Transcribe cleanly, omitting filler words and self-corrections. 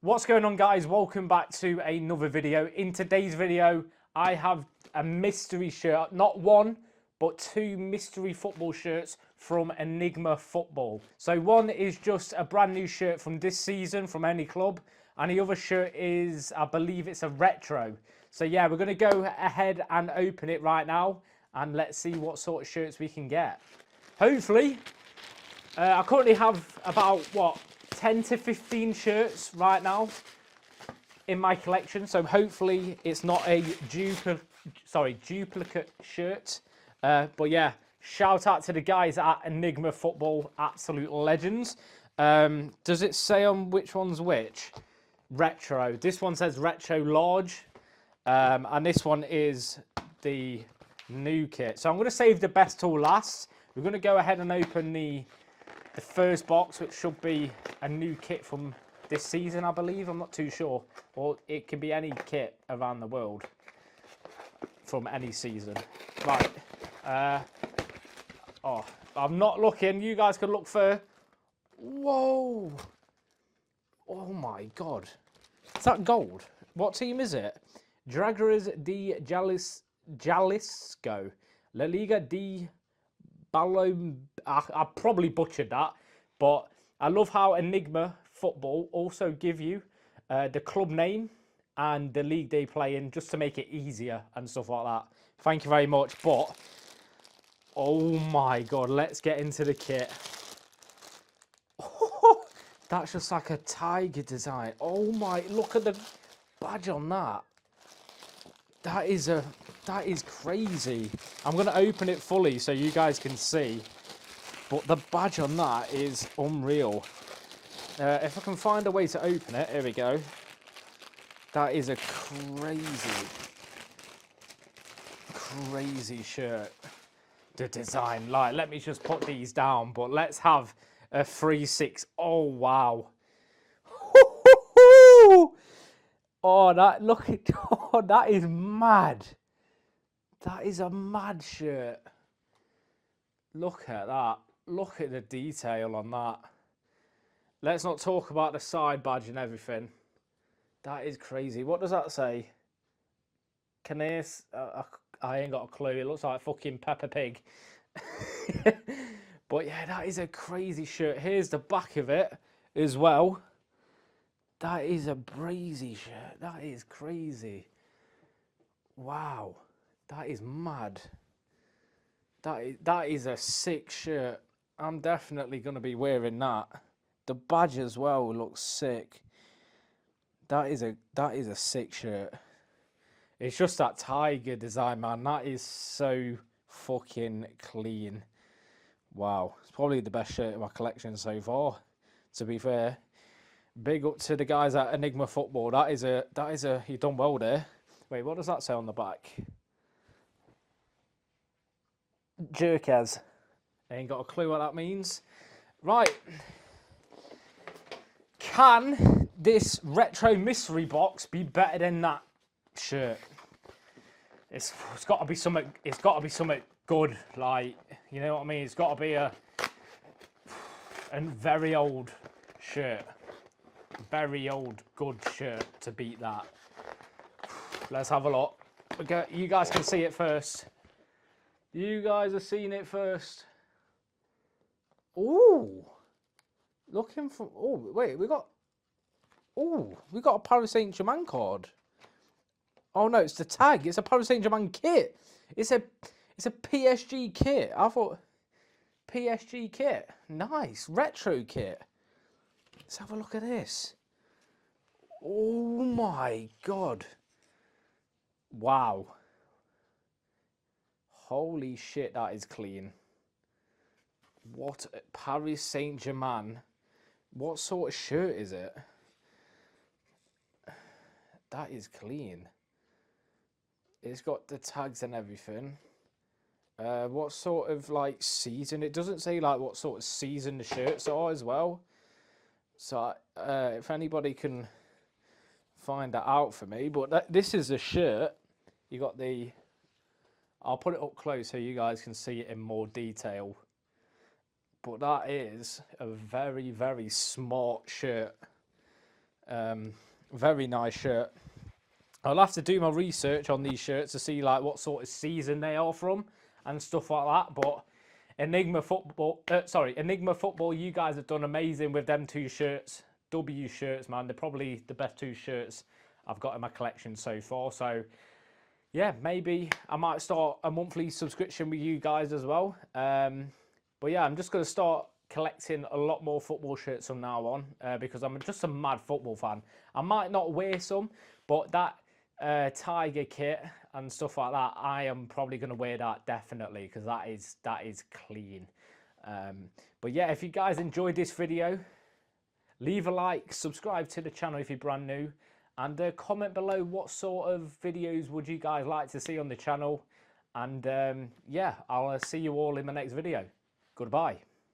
What's going on, guys? Welcome back to another video. In today's video, I have a mystery shirt, not one, but two mystery football shirts from Enigma Football. So one is just a brand new shirt from this season from any club, and the other shirt is, I believe it's a retro. So yeah, we're going to go ahead and open it right now, and let's see what sort of shirts we can get. Hopefully, I currently have about, 10 to 15 shirts right now in my collection. So hopefully it's not a duplicate shirt. But yeah, shout out to the guys at Enigma Football, absolute legends. Does it say on which one's which? Retro. This one says retro large. And this one is the new kit. So I'm going to save the best till last. We're going to go ahead and open the first box, which should be a new kit from this season, I believe. I'm not too sure. Or it could be any kit around the world from any season. Right. Oh, I'm not looking. You guys can look for... Whoa. Oh, my God. Is that gold? What team is it? Dragons de Jalisco. La Liga de I probably butchered that, but I love how Enigma Football also give you the club name and the league they play in, just to make it easier and stuff like that. Thank you very much. But oh my God, let's get into the kit. That's just like a tiger design. Oh my, look at the badge on that. That is crazy. I'm going to open it fully so you guys can see. But the badge on that is unreal. If I can find a way to open it, here we go. That is a crazy shirt. The design, like, let me just put these down. But let's have a 3-6. Oh, wow. Oh, that is mad. That is a mad shirt. Look at that. Look at the detail on that. Let's not talk about the side badge and everything. That is crazy. What does that say? Canis? I ain't got a clue. It looks like fucking Peppa Pig. But yeah, that is a crazy shirt. Here's the back of it as well. That is a brazy shirt. That is crazy. Wow. That is mad. That is a sick shirt. I'm definitely going to be wearing that. The badge as well looks sick. That is a sick shirt. It's just that tiger design, man. That is so fucking clean. Wow. It's probably the best shirt in my collection so far, to be fair. Big up to the guys at Enigma Football. That is a you've done well there. Wait, what does that say on the back? Jerkez. Ain't got a clue what that means. Right. Can this retro mystery box be better than that shirt? It's got to be something. It's got to be something good. Like, you know what I mean? It's got to be a very old shirt. Very old, good shirt to beat that. Let's have a look. You guys can see it first. You guys have seen it first. Ooh. Looking for... Oh, wait, we got a Paris Saint-Germain card. Oh, no, it's the tag. It's a Paris Saint-Germain kit. It's a PSG kit. I thought... PSG kit. Nice. Retro kit. Let's have a look at this. Oh my God. Wow. Holy shit, that is clean. What? Paris Saint-Germain. What sort of shirt is it? That is clean. It's got the tags and everything. What sort of, like, season? It doesn't say, like, what sort of season the shirts are as well. So if anybody can find that out for me. But this is a shirt. You got the... I'll put it up close so you guys can see it in more detail. But that is a very, very smart shirt. Very nice shirt. I'll have to do my research on these shirts to see like what sort of season they are from and stuff like that. But Enigma Football, you guys have done amazing with them two shirts. W shirts, man. They're probably the best two shirts I've got in my collection so far. So yeah, maybe I might start a monthly subscription with you guys as well. But yeah, I'm just going to start collecting a lot more football shirts from now on because I'm just a mad football fan. I might not wear some, but that Tiger kit and stuff like that, I am probably going to wear that definitely because that is clean. But yeah, if you guys enjoyed this video, leave a like, subscribe to the channel if you're brand new, and comment below what sort of videos would you guys like to see on the channel. And yeah, I'll see you all in the next video. Goodbye.